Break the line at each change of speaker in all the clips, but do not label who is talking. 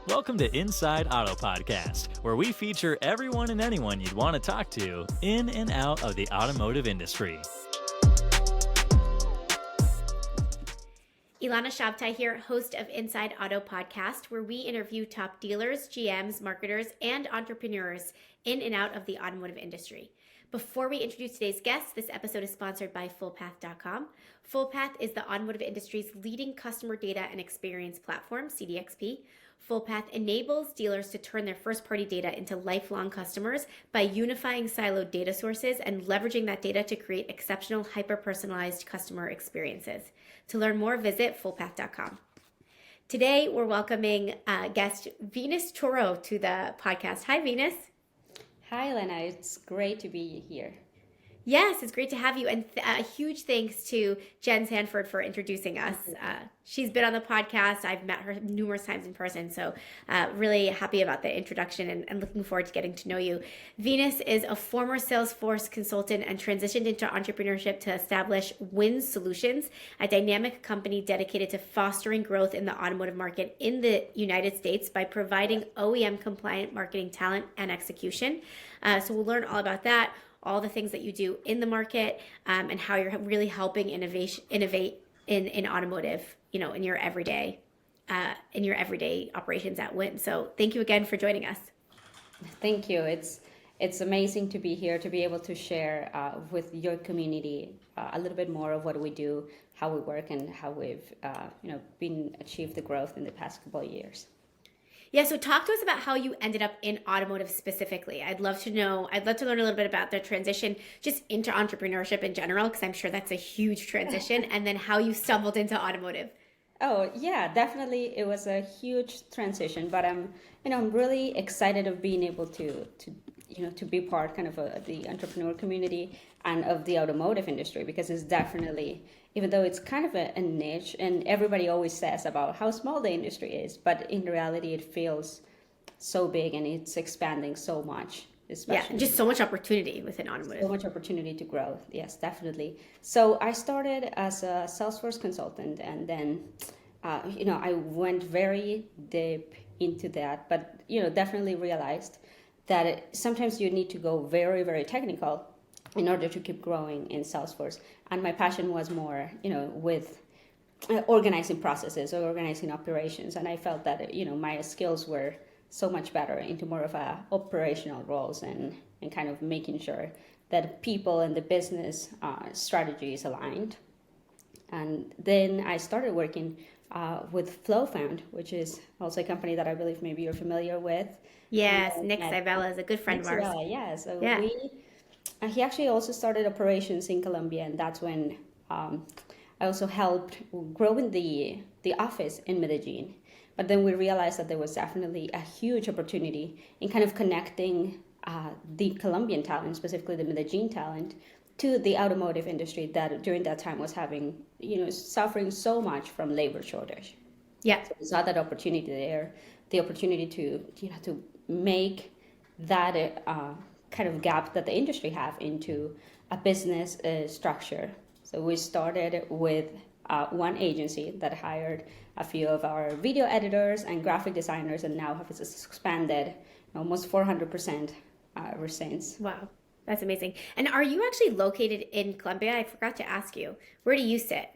Welcome to Inside Auto Podcast, where we feature everyone and anyone you'd want to talk to in and out of the automotive industry.
Ilana Shabtai here, host of Inside Auto Podcast, where we interview top dealers, GMs, marketers, and entrepreneurs in and out of the automotive industry. Before we introduce today's guest, this episode is sponsored by FullPath.com. FullPath is the automotive industry's leading customer data and experience platform, CDXP. FullPath enables dealers to turn their first-party data into lifelong customers by unifying siloed data sources and leveraging that data to create exceptional, hyper-personalized customer experiences. To learn more, visit FullPath.com. Today, we're welcoming guest Venus Toro to the podcast. Hi, Venus.
Hi, Elena. It's great to be here.
Yes, it's great to have you. And a huge thanks to Jen Sanford for introducing us. She's been on the podcast. I've met her numerous times in person. So really happy about the introduction and looking forward to getting to know you. Venus is a former Salesforce consultant and transitioned into entrepreneurship to establish Win Solutions, a dynamic company dedicated to fostering growth in the automotive market in the United States by providing OEM compliant marketing talent and execution. So we'll learn all about that, all the things that you do in the market, and how you're really helping innovate in automotive, in your everyday operations at Win. So thank you again for joining us.
Thank you. It's amazing to be here, to be able to share with your community a little bit more of what we do, how we work, and how we've achieved the growth in the past couple of years.
Yeah, so talk to us about how you ended up in automotive specifically. I'd love to learn a little bit about the transition just into entrepreneurship in general, because I'm sure that's a huge transition, and then how you stumbled into automotive.
Oh, yeah, definitely. It was a huge transition, but I'm really excited of being able to be part kind of the entrepreneur community and of the automotive industry, because it's definitely, even though it's kind of a niche, and everybody always says about how small the industry is, but in reality it feels so big and it's expanding so much.
Yeah, just so much opportunity within automotive.
So much opportunity to grow. Yes, definitely. So I started as a Salesforce consultant, and then I went very deep into that, but definitely realized that sometimes you need to go very, very technical in order to keep growing in Salesforce. And my passion was more, with organizing processes or organizing operations. And I felt that, my skills were so much better into more of a operational roles and kind of making sure that people and the business strategy is aligned. And then I started working with FlowFound, which is also a company that I believe maybe you're familiar with.
Yes, Nick Zibella is a good friend of ours.
Yeah, so yeah. He actually also started operations in Colombia, and that's when I also helped growing the office in Medellin. But then we realized that there was definitely a huge opportunity in kind of connecting the Colombian talent, specifically the Medellin talent, to the automotive industry that during that time was having, suffering so much from labor shortage.
Yeah.
So we saw that opportunity there, the opportunity to make that kind of gap that the industry have into a business structure. So we started with one agency that hired a few of our video editors and graphic designers, and now have expanded almost 400% ever since.
Wow, that's amazing. And are you actually located in Colombia? I forgot to ask you. Where do you sit?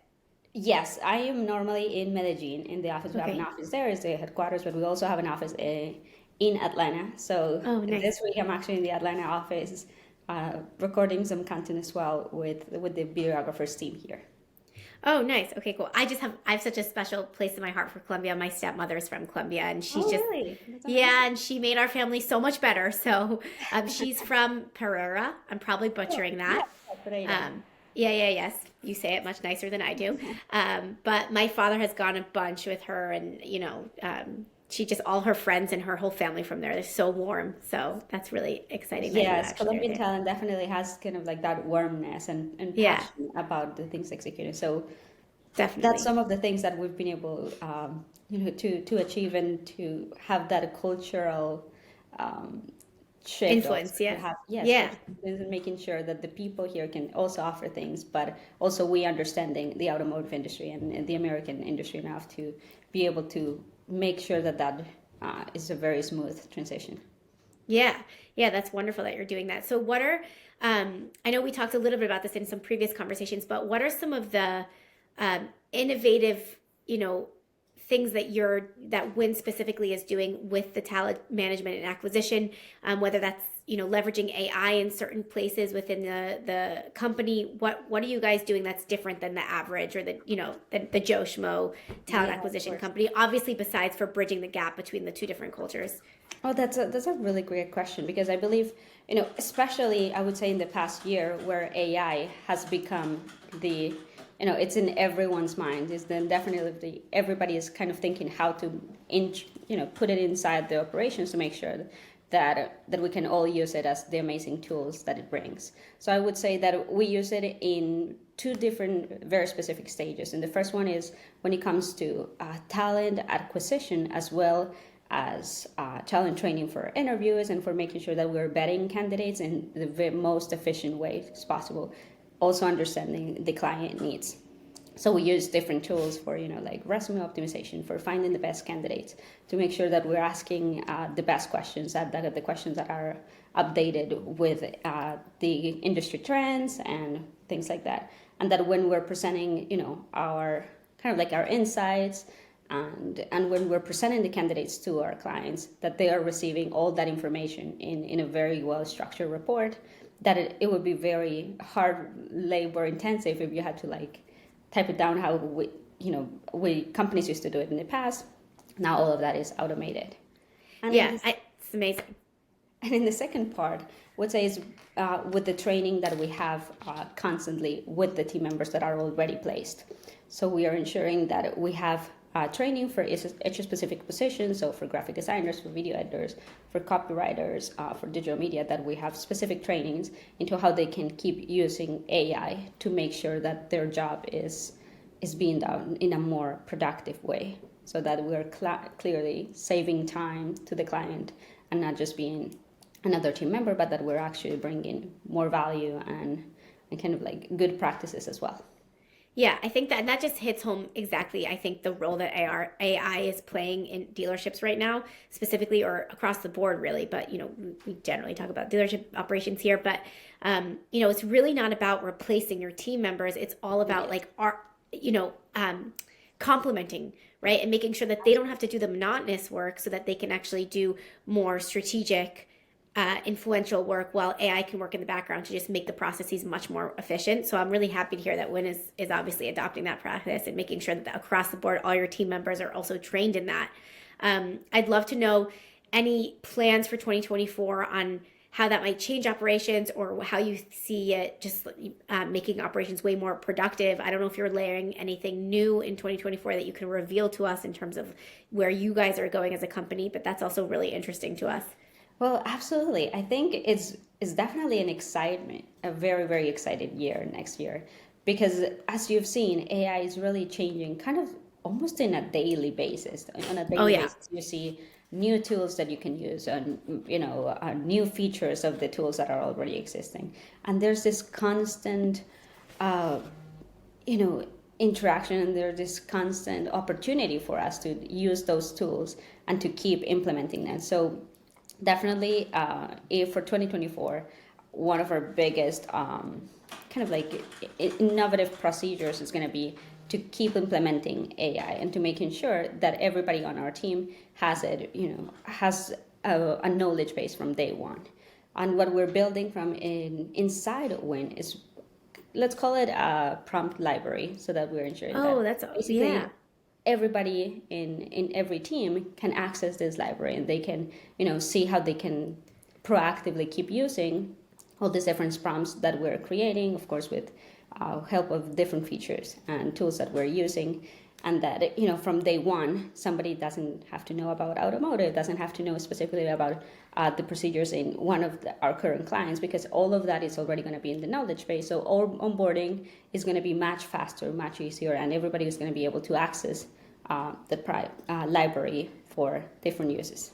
Yes, I am normally in Medellin in the office. We
Okay.
have an office there, it's the headquarters, but we also have an office in Atlanta. So
nice.
This week I'm actually in the Atlanta office recording some content as well with the videographers team here.
Oh, nice. Okay, cool. I have such a special place in my heart for Colombia. My stepmother is from Colombia, and she's
really?
Yeah, and she made our family so much better. So she's from Pereira. I'm probably butchering that. Yes. You say it much nicer than I do. But my father has gone a bunch with her, and she just, all her friends and her whole family from there. They're so warm. So that's really exciting.
Yes, Colombian talent definitely has kind of like that warmness and passion about the things executed. So
definitely,
that's some of the things that we've been able, to achieve and to have that cultural shift
influence.
Making sure that the people here can also offer things, but also we understanding the automotive industry and the American industry enough to be able to make sure that it's a very smooth transition.
Yeah, yeah, that's wonderful that you're doing that. So what are, I know we talked a little bit about this in some previous conversations, but what are some of the innovative, things that Win specifically is doing with the talent management and acquisition, whether that's, leveraging AI in certain places within the company. What are you guys doing that's different than the average or the Joe Schmo talent acquisition company? Obviously, besides for bridging the gap between the two different cultures.
Oh, that's a really great question, because I believe, especially I would say in the past year, where AI has become it's in everyone's mind. Is then definitely everybody is kind of thinking how to put it inside the operations to make sure that we can all use it as the amazing tools that it brings. So I would say that we use it in two different, very specific stages. And the first one is when it comes to talent acquisition, as well as talent training for interviews and for making sure that we're vetting candidates in the most efficient way as possible. Also understanding the client needs. So we use different tools for, like resume optimization, for finding the best candidates, to make sure that we're asking the best questions, that the questions that are updated with the industry trends and things like that. And that when we're presenting, our kind of like our insights, and when we're presenting the candidates to our clients, that they are receiving all that information in a very well structured report, that it would be very hard, labor intensive if you had to type it down how we companies used to do it in the past. Now all of that is automated. And
it's amazing.
And in the second part, I would say is with the training that we have constantly with the team members that are already placed. So we are ensuring that we have training for each specific position. So for graphic designers, for video editors, for copywriters, for digital media, that we have specific trainings into how they can keep using AI to make sure that their job is being done in a more productive way, so that we're clearly saving time to the client and not just being another team member, but that we're actually bringing more value and kind of like good practices as well.
Yeah, I think that just hits home exactly, I think, the role that AI is playing in dealerships right now, specifically, or across the board, really. But, we generally talk about dealership operations here. But, it's really not about replacing your team members. It's all about complementing, right? And making sure that they don't have to do the monotonous work, so that they can actually do more strategic, influential work, while AI can work in the background to just make the processes much more efficient. So I'm really happy to hear that Win is obviously adopting that practice and making sure that across the board, all your team members are also trained in that. I'd love to know any plans for 2024 on how that might change operations, or how you see it just making operations way more productive. I don't know if you're layering anything new in 2024 that you can reveal to us in terms of where you guys are going as a company, but that's also really interesting to us.
Well, absolutely. I think it's definitely a very, very excited year next year, because as you've seen, AI is really changing kind of almost in a daily basis. On a daily basis, you see new tools that you can use, and new features of the tools that are already existing. And there's this constant, interaction, and there's this constant opportunity for us to use those tools and to keep implementing them. So definitely, if for 2024, one of our biggest kind of like innovative procedures is going to be to keep implementing AI, and to making sure that everybody on our team has a knowledge base from day one. And what we're building from inside Win is, let's call it a prompt library, so that we're ensuring
that's
basically everybody in every team can access this library, and they can see how they can proactively keep using all these different prompts that we're creating, of course with help of different features and tools that we're using. And that from day one, somebody doesn't have to know about automotive, doesn't have to know specifically about the procedures in one of our current clients, because all of that is already going to be in the knowledge base. So all onboarding is going to be much faster, much easier, and everybody is going to be able to access the library for different uses.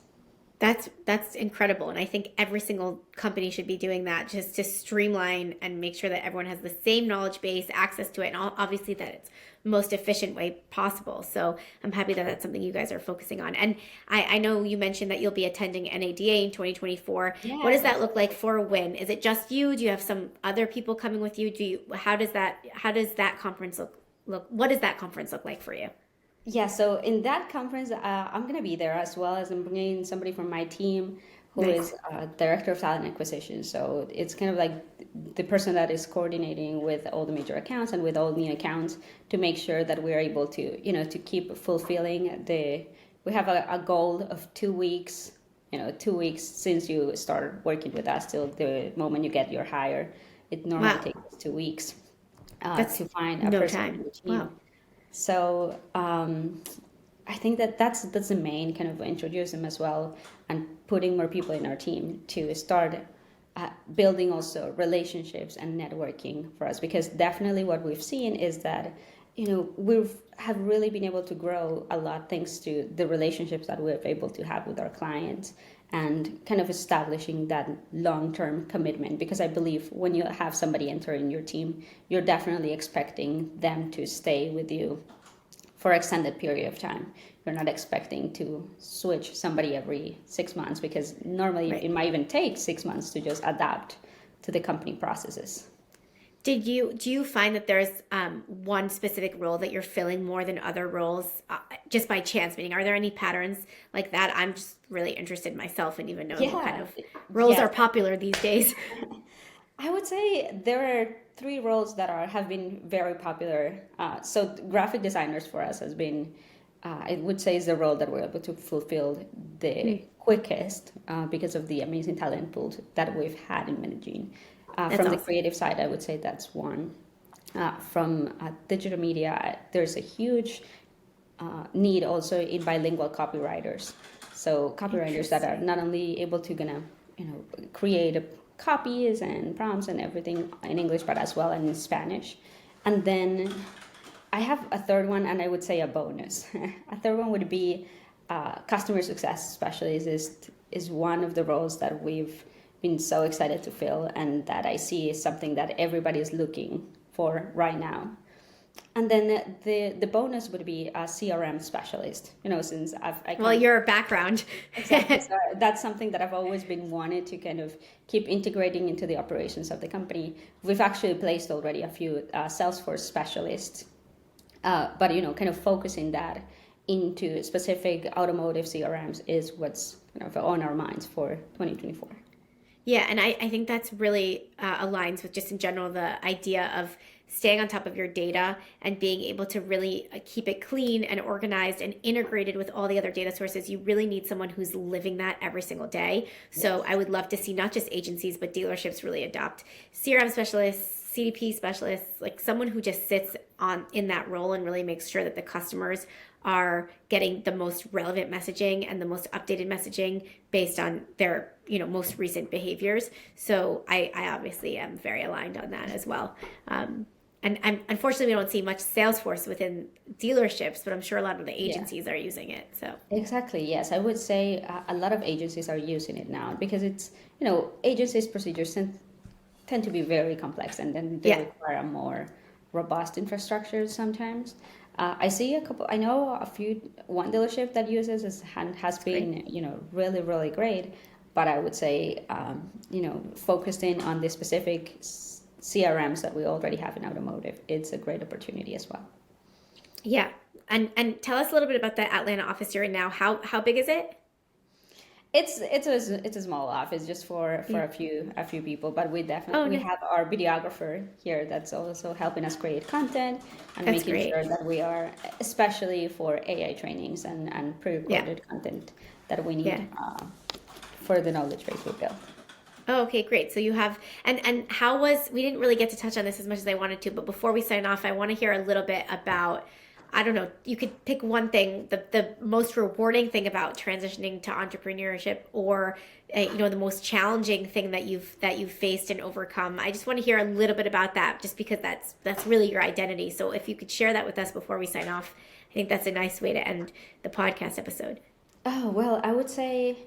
That's incredible. And I think every single company should be doing that, just to streamline and make sure that everyone has the same knowledge base, access to it, and obviously that it's most efficient way possible. So I'm happy that that's something you guys are focusing on. And I know you mentioned that you'll be attending NADA in 2024.
Yeah.
What does that look like for Win? Is it just you? Do you have some other people coming with you? How does that conference look? What does that conference look like for you?
Yeah, so in that conference, I'm going to be there, as well as I'm bringing somebody from my team who
Nice.
is director of talent acquisition. So it's kind of like the person that is coordinating with all the major accounts and with all new accounts to make sure that we're able to, to keep fulfilling we have a goal of 2 weeks, 2 weeks since you start working with us till the moment you get your hire. It normally
Wow.
takes 2 weeks
That's
to find a
no
person
time.
on the team.
Wow.
So I think that's the main kind of introduce them as well, and putting more people in our team to start building also relationships and networking for us, because definitely what we've seen is that we have really been able to grow a lot thanks to the relationships that we're able to have with our clients, and kind of establishing that long-term commitment, because I believe when you have somebody entering your team, you're definitely expecting them to stay with you for extended period of time. You're not expecting to switch somebody every 6 months, because normally
Right.
it might even take 6 months to just adapt to the company processes.
Do you find that there's one specific role that you're filling more than other roles, just by chance? Meaning, are there any patterns like that? I'm just really interested myself and even know what kind
Yeah,
of roles
yes.
are popular these days.
I would say there are 3 roles that have been very popular. So graphic designers for us has been, I would say, is the role that we're able to fulfill the quickest, because of the amazing talent pool that we've had in Medellin.
That's
From the
awesome.
creative side, I would say that's one. From digital media, there's a huge need also in bilingual copywriters. So copywriters that are not only able to create copies and prompts and everything in English, but as well in Spanish. And then I have a third one, and I would say a bonus. A third one would be customer success specialist is one of the roles that we've been so excited to fill, and that I see is something that everybody is looking for right now. And then the bonus would be a CRM specialist. Since
Well, your background.
exactly, so that's something that I've always been wanted to kind of keep integrating into the operations of the company. We've actually placed already a few Salesforce specialists, but kind of focusing that into specific automotive CRMs is what's kind of on our minds for 2024.
Yeah, and I think that's really aligns with just in general the idea of staying on top of your data and being able to really keep it clean and organized and integrated with all the other data sources. You really need someone who's living that every single day. So I would love to see not just agencies, but dealerships really adopt CRM specialists, CDP specialists, like someone who just sits in that role and really makes sure that the customers are getting the most relevant messaging and the most updated messaging based on their most recent behaviors. So I obviously am very aligned on that as well. And unfortunately, we don't see much Salesforce within dealerships, but I'm sure a lot of the agencies are using it. So
Exactly, yes. I would say a lot of agencies are using it now, because it's, agencies' procedures tend to be very complex, and then they
yeah,
require a more robust infrastructure sometimes. I know one dealership that uses this and has been, really, really great. But I would say, focused in on the specific CRMs that we already have in automotive, it's a great opportunity as well.
yeah. And tell us a little bit about the Atlanta office you're in now. How big is it?
It's a small office just for a few people, but we definitely
No.
have our videographer here that's also helping us create content and
That's
making
great.
sure that we are, especially for AI trainings and pre-recorded content that we need for the knowledge base we built.
Oh, okay, great. So you have, and we didn't really get to touch on this as much as I wanted to, but before we sign off, I want to hear a little bit about, I don't know, you could pick one thing, the most rewarding thing about transitioning to entrepreneurship, or the most challenging thing that you've faced and overcome. I just want to hear a little bit about that, just because that's really your identity. So if you could share that with us before we sign off, I think that's a nice way to end the podcast episode.
Oh, well, I would say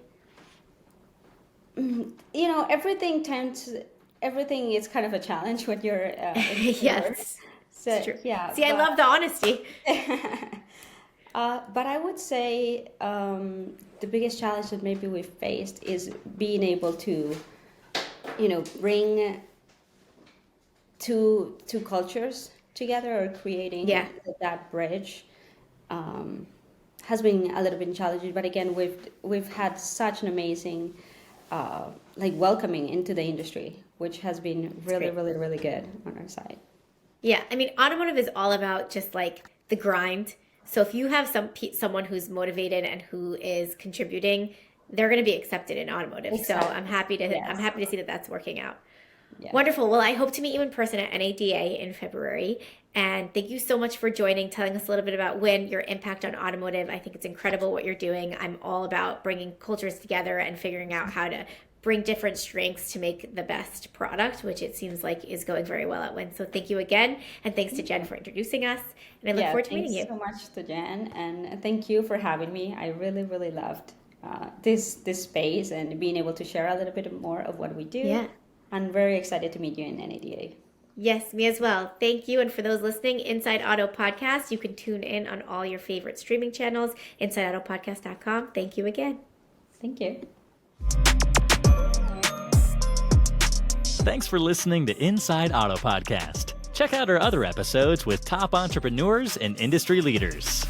Everything is kind of a challenge when you're
Yes,
so
it's true.
yeah.
See, I love the honesty.
But I would say the biggest challenge that maybe we've faced is being able to, bring two cultures together, or creating that bridge. Has been a little bit challenging, but again, we've had such an amazing welcoming into the industry, which has been really, really, really good on our side.
Yeah, I mean, automotive is all about just like the grind. So if you have someone who's motivated and who is contributing, they're going to be accepted in automotive. Exactly. So I'm happy to see that that's working out. Yeah. Wonderful. Well, I hope to meet you in person at NADA in February. And thank you so much for joining, telling us a little bit about Win, your impact on automotive. I think it's incredible what you're doing. I'm all about bringing cultures together and figuring out how to bring different strengths to make the best product, which it seems like is going very well at Win. So thank you again. And thanks to Jen for introducing us. And I look forward to meeting you.
Thanks so much to Jen. And thank you for having me. I really, really loved this space and being able to share a little bit more of what we do. Yeah. I'm very excited to meet you in NADA.
Yes, me as well. Thank you. And for those listening, Inside Auto Podcast, you can tune in on all your favorite streaming channels, InsideAutoPodcast.com. Thank you again.
Thank you.
Thanks for listening to Inside Auto Podcast. Check out our other episodes with top entrepreneurs and industry leaders.